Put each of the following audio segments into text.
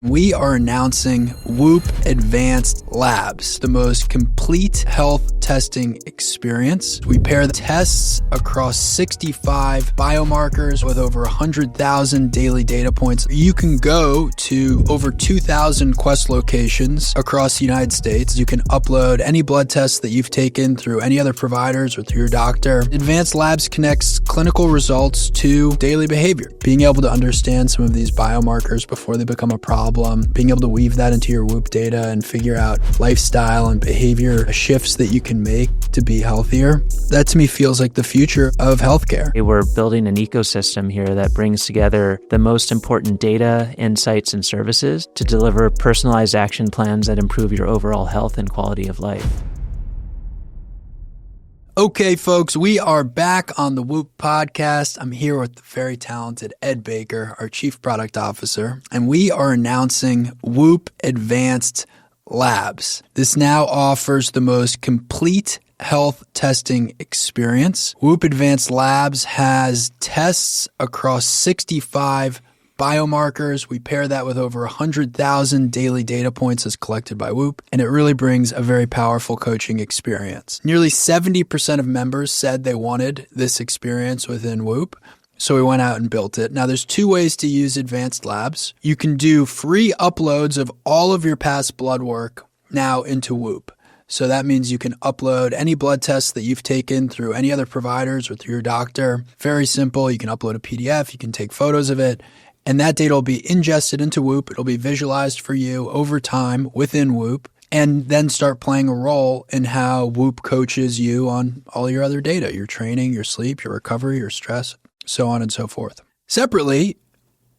We are announcing Whoop Advanced Labs, the most complete health testing experience. We pair the tests across 65 biomarkers with over 100,000 daily data points. You can go to over 2,000 Quest locations across the United States. You can upload any blood tests that you've taken through any other providers or through your doctor. Advanced Labs connects clinical results to daily behavior. Being able to understand some of these biomarkers before they become a problem, being able to weave that into your Whoop data and figure out lifestyle and behavior shifts that you can make to be healthier. That to me feels like the future of healthcare. We're building an ecosystem here that brings together the most important data, insights, and services to deliver personalized action plans that improve your overall health and quality of life. Okay, folks, we are back on the Whoop podcast. I'm here with the very talented Ed Baker, our Chief Product Officer, and we are announcing Whoop Advanced Labs. This now offers the most complete health testing experience. Whoop Advanced Labs has tests across 65 biomarkers. We pair that with over 100,000 daily data points as collected by Whoop, and it really brings a very powerful coaching experience. Nearly 70% of members said they wanted this experience within Whoop, so we went out and built it. Now, there's two ways to use Advanced Labs. You can do free uploads of all of your past blood work now into Whoop. So that means you can upload any blood tests that you've taken through any other providers or through your doctor. Very simple. You can upload a PDF. You can take photos of it. And that data will be ingested into Whoop. It'll be visualized for you over time within Whoop, and then start playing a role in how Whoop coaches you on all your other data, your training, your sleep, your recovery, your stress, so on and so forth. Separately,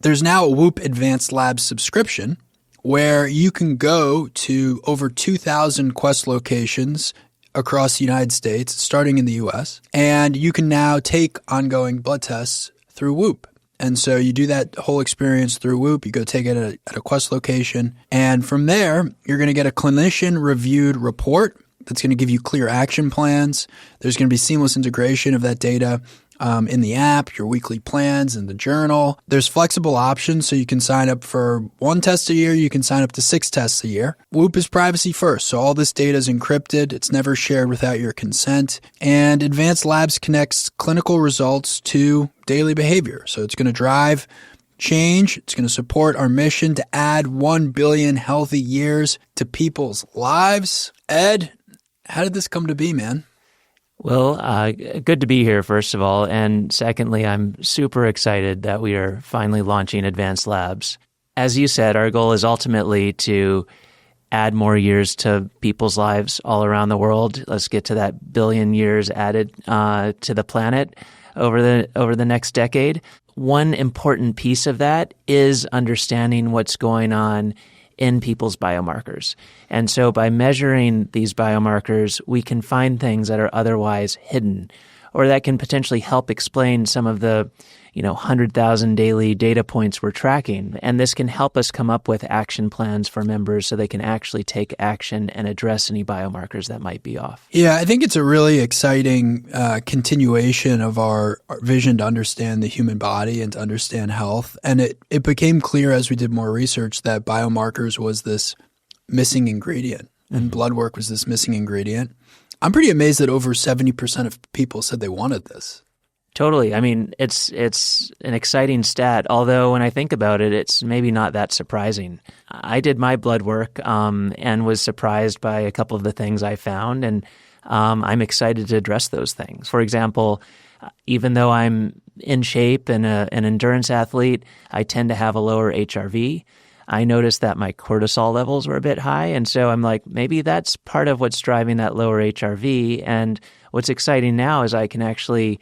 there's now a Whoop Advanced Labs subscription where you can go to over 2,000 Quest locations across the United States, starting in the US, and you can now take ongoing blood tests through Whoop. And so you do that whole experience through Whoop. You go take it at a Quest location. And from there, you're going to get a clinician-reviewed report that's going to give you clear action plans. There's going to be seamless integration of that data in the app, your weekly plans, and the journal. There's flexible options, so you can sign up for 1 test a year. You can sign up to 6 tests a year. Whoop is privacy first, so all this data is encrypted. It's never shared without your consent. And Advanced Labs connects clinical results to daily behavior. So it's going to drive change. It's going to support our mission to add 1 billion healthy years to people's lives. Ed, how did this come to be, man? Well, good to be here, first of all. And secondly, I'm super excited that we are finally launching Advanced Labs. As you said, our goal is ultimately to add more years to people's lives all around the world. Let's get to that billion years added to the planet over the next decade. One important piece of that is understanding what's going on in people's biomarkers. And so by measuring these biomarkers, we can find things that are otherwise hidden, or that can potentially help explain some of the 100,000 daily data points we're tracking. And this can help us come up with action plans for members so they can actually take action and address any biomarkers that might be off. Yeah, I think it's a really exciting continuation of our vision to understand the human body and to understand health. And it became clear as we did more research that biomarkers was this missing ingredient and blood work was this missing ingredient. I'm pretty amazed that over 70% of people said they wanted this. Totally. I mean, it's an exciting stat, although when I think about it, it's maybe not that surprising. I did my blood work and was surprised by a couple of the things I found, and I'm excited to address those things. For example, even though I'm in shape and an endurance athlete, I tend to have a lower HRV. I noticed that my cortisol levels were a bit high, and so I'm like, maybe that's part of what's driving that lower HRV. And what's exciting now is I can actually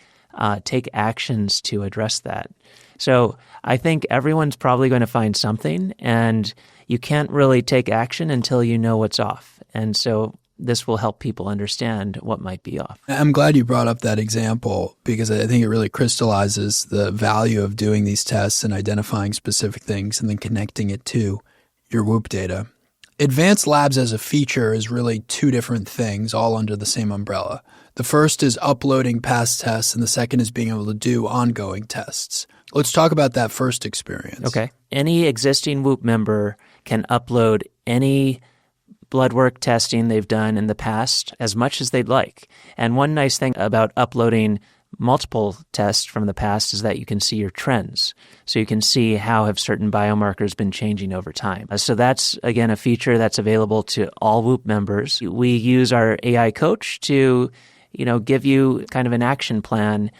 take actions to address that. So I think everyone's probably going to find something, and you can't really take action until you know what's off. And so this will help people understand what might be off. I'm glad you brought up that example because I think it really crystallizes the value of doing these tests and identifying specific things and then connecting it to your Whoop data. Advanced Labs as a feature is really 2 different things all under the same umbrella. The first is uploading past tests, and the second is being able to do ongoing tests. Let's talk about that first experience. Okay. Any existing Whoop member can upload any bloodwork testing they've done in the past as much as they'd like. And one nice thing about uploading multiple tests from the past is that you can see your trends. So you can see how have certain biomarkers been changing over time. So that's, again, a feature that's available to all Whoop members. We use our AI coach to, give you kind of an action plan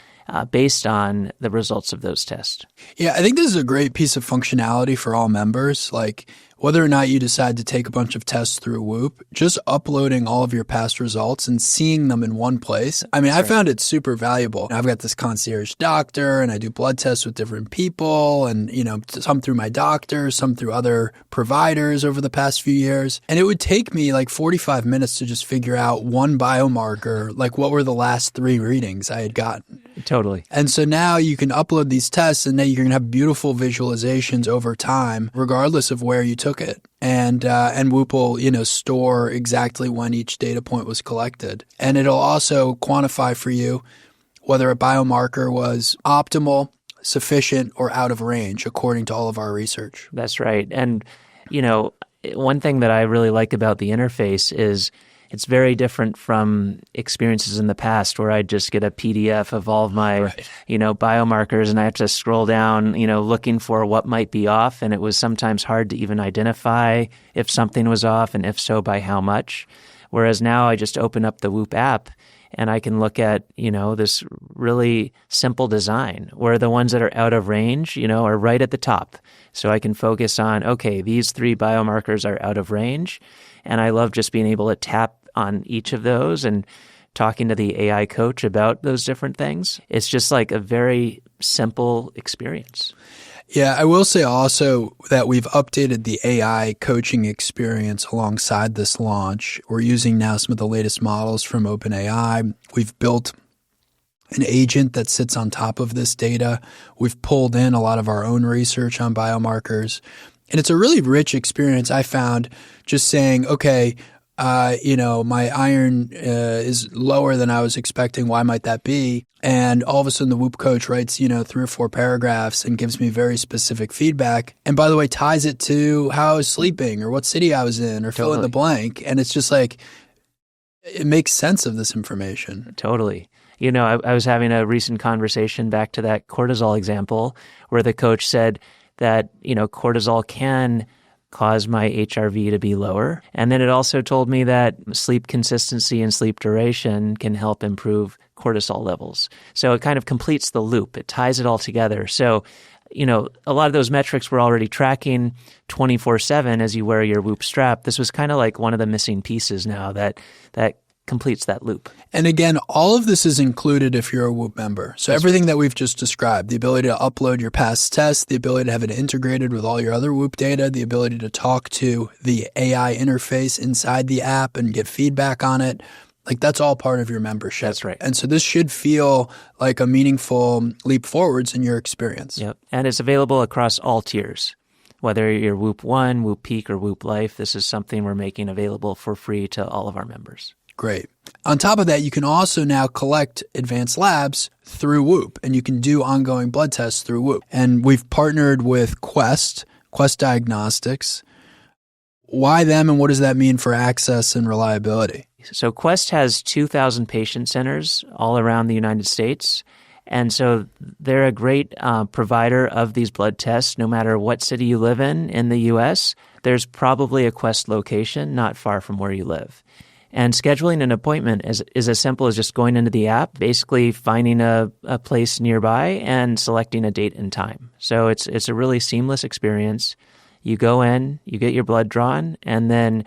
based on the results of those tests. Yeah, I think this is a great piece of functionality for all members. Like, whether or not you decide to take a bunch of tests through Whoop, just uploading all of your past results and seeing them in one place. I mean, I found it super valuable. I've got this concierge doctor and I do blood tests with different people and, some through my doctor, some through other providers over the past few years. And it would take me like 45 minutes to just figure out one biomarker, like what were the last 3 readings I had gotten. Totally. And so now you can upload these tests and then you're going to have beautiful visualizations over time, regardless of where you took it. And Whoop will, store exactly when each data point was collected. And it'll also quantify for you whether a biomarker was optimal, sufficient, or out of range, according to all of our research. That's right. And, one thing that I really like about the interface is it's very different from experiences in the past where I'd just get a PDF of all of my, biomarkers and I have to scroll down, looking for what might be off. And it was sometimes hard to even identify if something was off and if so, by how much. Whereas now I just open up the Whoop app and I can look at, this really simple design where the ones that are out of range, are right at the top. So I can focus on, okay, these 3 biomarkers are out of range. And I love just being able to tap on each of those and talking to the AI coach about those different things. It's just like a very simple experience. Yeah, I will say also that we've updated the AI coaching experience alongside this launch. We're using now some of the latest models from OpenAI. We've built an agent that sits on top of this data. We've pulled in a lot of our own research on biomarkers. And it's a really rich experience, I found, just saying, okay, my iron is lower than I was expecting. Why might that be? And all of a sudden the Whoop coach writes, 3 or 4 paragraphs and gives me very specific feedback. And by the way, ties it to how I was sleeping or what city I was in or fill in the blank. And it's just like, it makes sense of this information. Totally. I was having a recent conversation back to that cortisol example where the coach said that, cortisol can cause my HRV to be lower. And then it also told me that sleep consistency and sleep duration can help improve cortisol levels. So it kind of completes the loop. It ties it all together. So, a lot of those metrics we're already tracking 24/7 as you wear your Whoop strap. This was kind of like one of the missing pieces now that completes that loop. And again, all of this is included if you're a Whoop member. So everything that we've just described, the ability to upload your past tests, the ability to have it integrated with all your other Whoop data, the ability to talk to the AI interface inside the app and get feedback on it, like that's all part of your membership. That's right. And so this should feel like a meaningful leap forwards in your experience. Yep. And it's available across all tiers. Whether you're Whoop 1, Whoop Peak, or Whoop Life, this is something we're making available for free to all of our members. Great. On top of that, you can also now collect advanced labs through Whoop, and you can do ongoing blood tests through Whoop. And we've partnered with Quest Diagnostics. Why them, and what does that mean for access and reliability? So Quest has 2,000 patient centers all around the United States. And so they're a great provider of these blood tests. No matter what city you live in the U.S., there's probably a Quest location not far from where you live. And scheduling an appointment is as simple as just going into the app, basically finding a place nearby and selecting a date and time. So it's a really seamless experience. You go in, you get your blood drawn, and then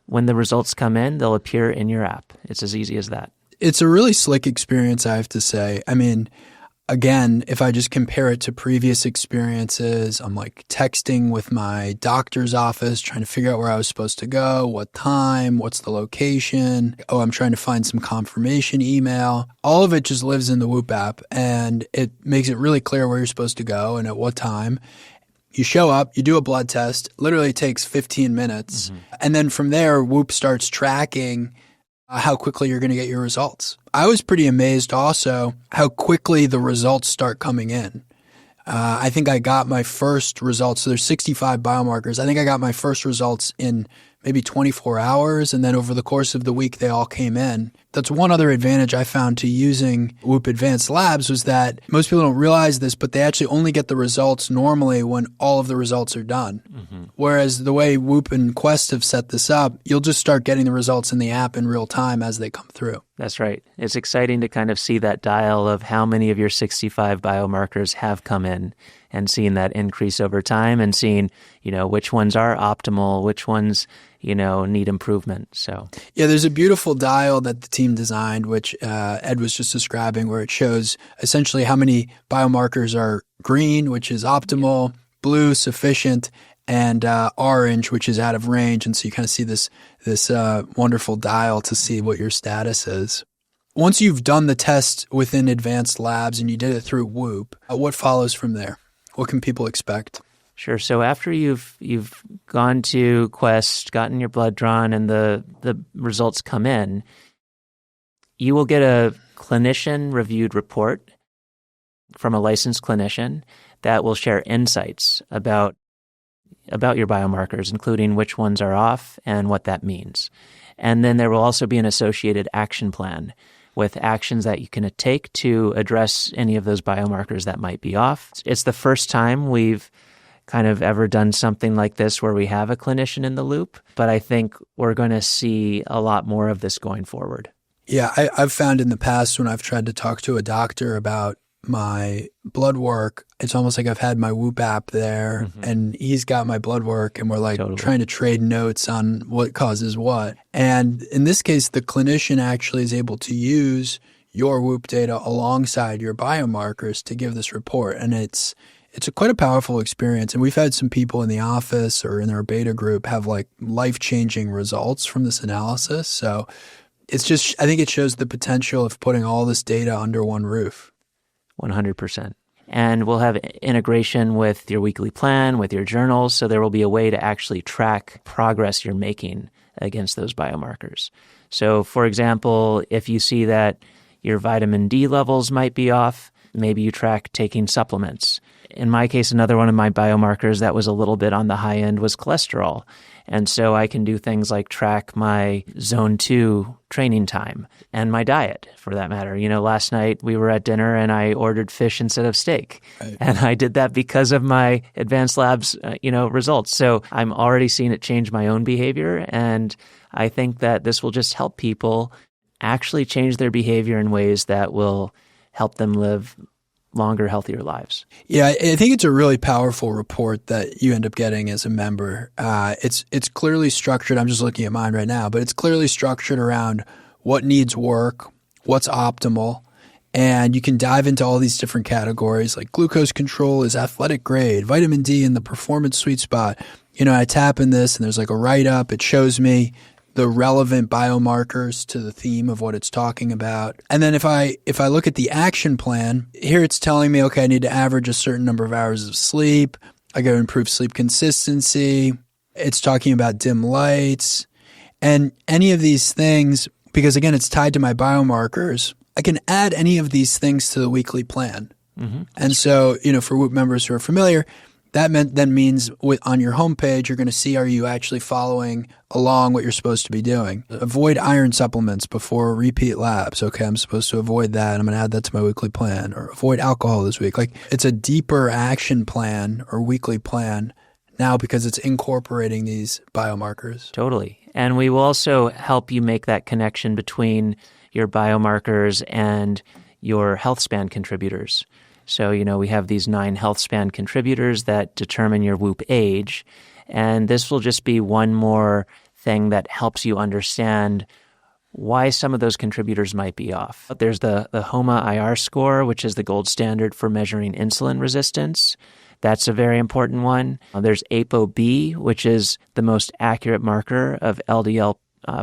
when the results come in, they'll appear in your app. It's as easy as that. It's a really slick experience, I have to say. I mean, again, if I just compare it to previous experiences, I'm like texting with my doctor's office, trying to figure out where I was supposed to go, what time, what's the location. Oh, I'm trying to find some confirmation email. All of it just lives in the Whoop app, and it makes it really clear where you're supposed to go and at what time. You show up, you do a blood test, literally takes 15 minutes. Mm-hmm. And then from there, Whoop starts tracking how quickly you're going to get your results. I was pretty amazed also how quickly the results start coming in. I think I got my first results. So there's 65 biomarkers. I think I got my first results in maybe 24 hours. And then over the course of the week, they all came in. That's one other advantage I found to using Whoop Advanced Labs was that most people don't realize this, but they actually only get the results normally when all of the results are done. Mm-hmm. Whereas the way Whoop and Quest have set this up, you'll just start getting the results in the app in real time as they come through. That's right. It's exciting to kind of see that dial of how many of your 65 biomarkers have come in and seeing that increase over time and seeing, which ones are optimal, which ones, need improvement. So yeah, there's a beautiful dial that the team designed, which Ed was just describing, where it shows essentially how many biomarkers are green, which is optimal, blue, sufficient, and orange, which is out of range. And so you kind of see this wonderful dial to see what your status is. Once you've done the test within Advanced Labs and you did it through Whoop, what follows from there? What can people expect? Sure. So after you've gone to Quest, gotten your blood drawn, and the results come in, you will get a clinician-reviewed report from a licensed clinician that will share insights about your biomarkers, including which ones are off and what that means. And then there will also be an associated action plan with actions that you can take to address any of those biomarkers that might be off. It's the first time we've kind of ever done something like this where we have a clinician in the loop, but I think we're going to see a lot more of this going forward. Yeah, I've found in the past when I've tried to talk to a doctor about my blood work, it's almost like I've had my Whoop app there and he's got my blood work and we're like trying to trade notes on what causes what. And in this case, the clinician actually is able to use your Whoop data alongside your biomarkers to give this report. And it's quite a powerful experience. And we've had some people in the office or in our beta group have like life-changing results from this analysis. So it's just, I think it shows the potential of putting all this data under one roof. 100%. And we'll have integration with your weekly plan, with your journals, so there will be a way to actually track progress you're making against those biomarkers. So, for example, if you see that your vitamin D levels might be off, maybe you track taking supplements. In my case, another one of my biomarkers that was a little bit on the high end was cholesterol. And so I can do things like track my zone 2 training time and my diet, for that matter. Last night we were at dinner and I ordered fish instead of steak. Right. And I did that because of my Advanced Labs, results. So I'm already seeing it change my own behavior. And I think that this will just help people actually change their behavior in ways that will help them live longer, healthier lives. Yeah, I think it's a really powerful report that you end up getting as a member. It's clearly structured. I'm just looking at mine right now, but it's clearly structured around what needs work, what's optimal, and you can dive into all these different categories like glucose control is athletic grade, vitamin D in the performance sweet spot. I tap in this and there's like a write-up. It shows me the relevant biomarkers to the theme of what it's talking about. And then if I look at the action plan, here it's telling me, okay, I need to average a certain number of hours of sleep. I got to improve sleep consistency. It's talking about dim lights and any of these things, because again, it's tied to my biomarkers. I can add any of these things to the weekly plan. Mm-hmm. And so, for Whoop members who are familiar, that means on your homepage, you're going to see, are you actually following along what you're supposed to be doing? Avoid iron supplements before repeat labs. Okay, I'm supposed to avoid that. I'm going to add that to my weekly plan. Or avoid alcohol this week. Like, it's a deeper action plan or weekly plan now because it's incorporating these biomarkers. Totally. And we will also help you make that connection between your biomarkers and your health span contributors. So, we have these 9 health span contributors that determine your Whoop age. And this will just be one more thing that helps you understand why some of those contributors might be off. There's the HOMA-IR score, which is the gold standard for measuring insulin resistance. That's a very important one. There's ApoB, which is the most accurate marker of LDL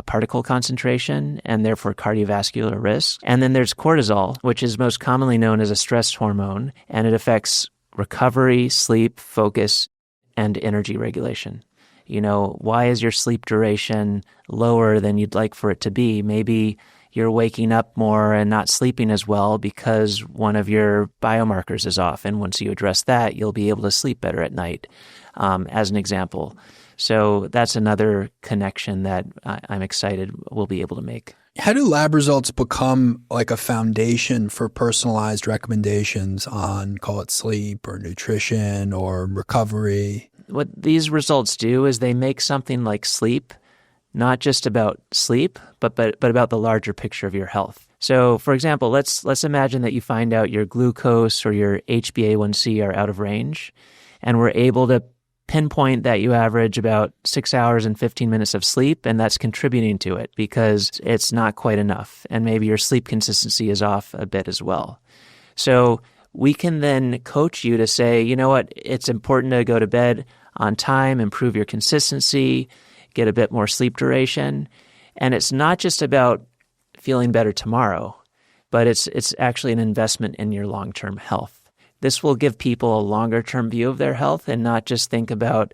particle concentration and therefore cardiovascular risk. And then there's cortisol, which is most commonly known as a stress hormone, and it affects recovery, sleep, focus, and energy regulation. Why is your sleep duration lower than you'd like for it to be? Maybe, you're waking up more and not sleeping as well because one of your biomarkers is off. And once you address that, you'll be able to sleep better at night, as an example. So that's another connection that I'm excited we'll be able to make. How do lab results become like a foundation for personalized recommendations on, call it sleep or nutrition or recovery? What these results do is they make something like sleep not just about sleep, but about the larger picture of your health. So, for example, let's imagine that you find out your glucose or your HbA1c are out of range, and we're able to pinpoint that you average about 6 hours and 15 minutes of sleep, and that's contributing to it because it's not quite enough, and maybe your sleep consistency is off a bit as well. So we can then coach you to say, you know what, it's important to go to bed on time, improve your consistency, get a bit more sleep duration. And it's not just about feeling better tomorrow, but it's actually an investment in your long-term health. This will give people a longer-term view of their health and not just think about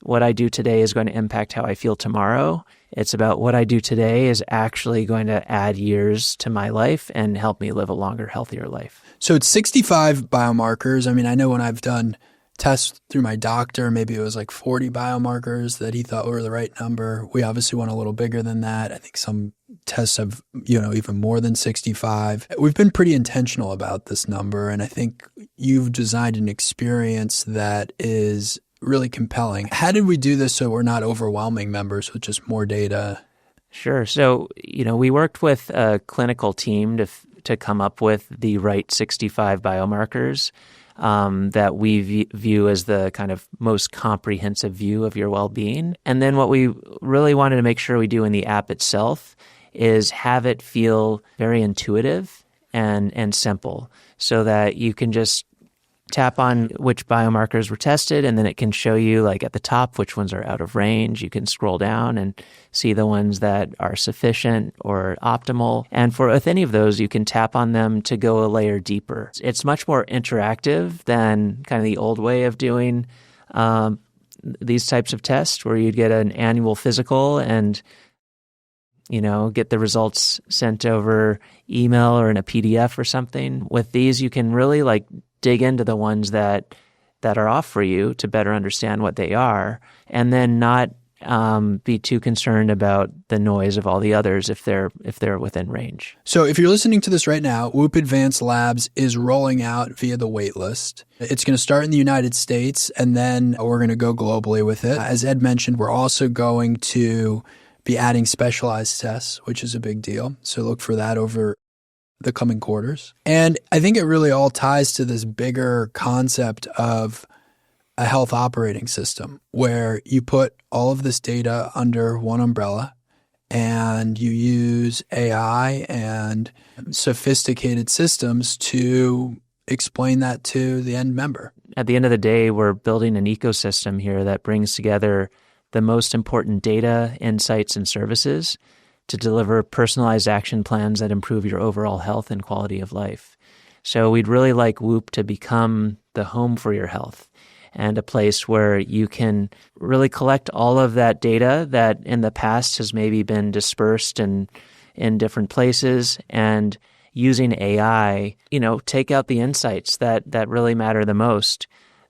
what I do today is going to impact how I feel tomorrow. It's about what I do today is actually going to add years to my life and help me live a longer, healthier life. So it's 65 biomarkers. I mean, I know when I've done tests through my doctor, maybe it was like 40 biomarkers that he thought were the right number. We obviously went a little bigger than that. I think some tests have, even more than 65. We've been pretty intentional about this number, and I think you've designed an experience that is really compelling. How did we do this so we're not overwhelming members with just more data? Sure. So, we worked with a clinical team to come up with the right 65 biomarkers that we view as the kind of most comprehensive view of your well-being. And then what we really wanted to make sure we do in the app itself is have it feel very intuitive and simple so that you can just tap on which biomarkers were tested, and then it can show you like at the top which ones are out of range. You can scroll down and see the ones that are sufficient or optimal. And with any of those, you can tap on them to go a layer deeper. It's much more interactive than kind of the old way of doing these types of tests where you'd get an annual physical and get the results sent over email or in a PDF or something. With these, you can really dig into the ones that are off for you to better understand what they are, and then not be too concerned about the noise of all the others if they're within range. So if you're listening to this right now, Whoop Advanced Labs is rolling out via the waitlist. It's going to start in the United States, and then we're going to go globally with it. As Ed mentioned, we're also going to be adding specialized tests, which is a big deal. So look for that over the coming quarters. And I think it really all ties to this bigger concept of a health operating system where you put all of this data under one umbrella and you use AI and sophisticated systems to explain that to the end member. At the end of the day, we're building an ecosystem here that brings together the most important data, insights, and services to deliver personalized action plans that improve your overall health and quality of life. So we'd really like Whoop to become the home for your health and a place where you can really collect all of that data that in the past has maybe been dispersed in different places, and using AI, take out the insights that really matter the most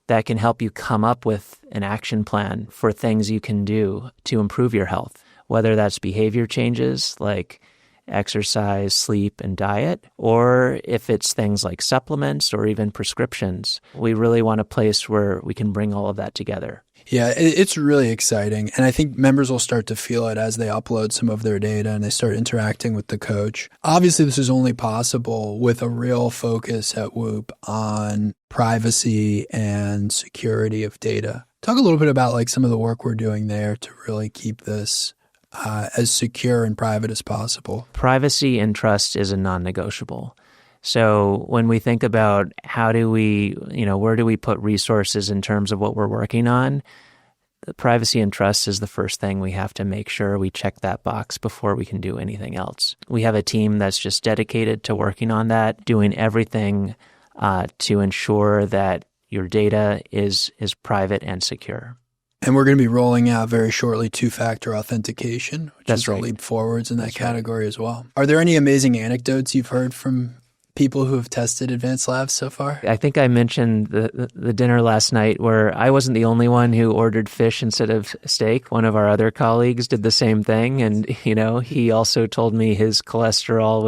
that can help you come up with an action plan for things you can do to improve your health, whether that's behavior changes like exercise, sleep, and diet, or if it's things like supplements or even prescriptions. We really want a place where we can bring all of that together. Yeah, it's really exciting. And I think members will start to feel it as they upload some of their data and they start interacting with the coach. Obviously, this is only possible with a real focus at Whoop on privacy and security of data. Talk a little bit about some of the work we're doing there to really keep this as secure and private as possible. Privacy and trust is a non-negotiable. So when we think about where do we put resources in terms of what we're working on, the privacy and trust is the first thing we have to make sure we check that box before we can do anything else. We have a team that's just dedicated to working on that, doing everything to ensure that your data is private and secure. And we're going to be rolling out very shortly two-factor authentication, which That's is right. a leap forwards in that category as well. Right. Are there any amazing anecdotes you've heard from people who have tested Advanced Labs so far? I think I mentioned the dinner last night where I wasn't the only one who ordered fish instead of steak. One of our other colleagues did the same thing. And, he also told me his cholesterol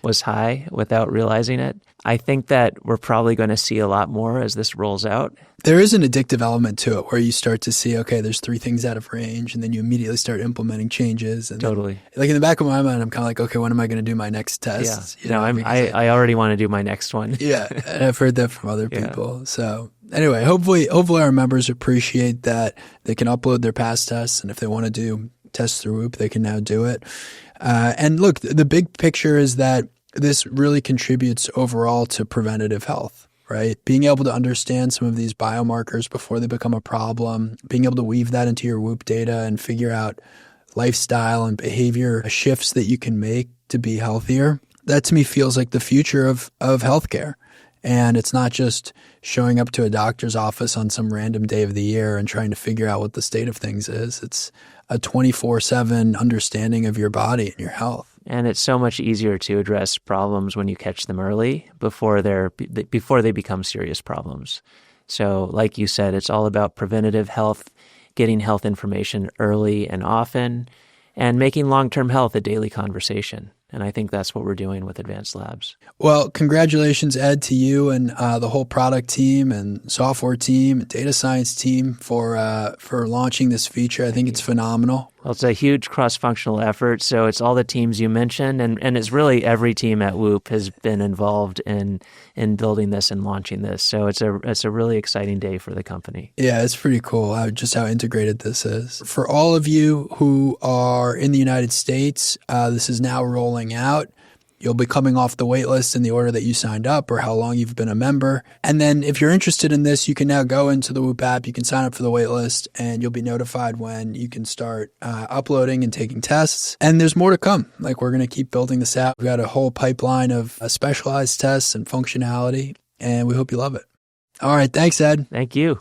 was high without realizing it. I think that we're probably going to see a lot more as this rolls out. There is an addictive element to it where you start to see, okay, there's 3 things out of range, and then you immediately start implementing changes. And totally. Then, like in the back of my mind, I'm kind of like, okay, when am I going to do my next test? Yeah. I already want to do my next one. Yeah. And I've heard that from other people. So anyway, hopefully our members appreciate that they can upload their past tests. And if they want to do tests through Whoop, they can now do it. And look, the big picture is that this really contributes overall to preventative health, right? Being able to understand some of these biomarkers before they become a problem, being able to weave that into your Whoop data and figure out lifestyle and behavior shifts that you can make to be healthier. That to me feels like the future of healthcare. And it's not just showing up to a doctor's office on some random day of the year and trying to figure out what the state of things is. It's a 24/7 understanding of your body and your health. And it's so much easier to address problems when you catch them early before they become serious problems. So like you said, it's all about preventative health, getting health information early and often, and making long-term health a daily conversation. And I think that's what we're doing with Advanced Labs. Well, congratulations, Ed, to you and the whole product team and software team, and data science team for launching this feature. I think it's phenomenal. Well, it's a huge cross-functional effort. So it's all the teams you mentioned, and it's really every team at Whoop has been involved in building this and launching this. So it's a really exciting day for the company. Yeah, it's pretty cool just how integrated this is. For all of you who are in the United States, this is now rolling out. You'll be coming off the wait list in the order that you signed up or how long you've been a member. And then if you're interested in this, you can now go into the Whoop app. You can sign up for the wait list and you'll be notified when you can start uploading and taking tests. And there's more to come. Like we're going to keep building this out. We've got a whole pipeline of specialized tests and functionality, and we hope you love it. All right. Thanks, Ed. Thank you.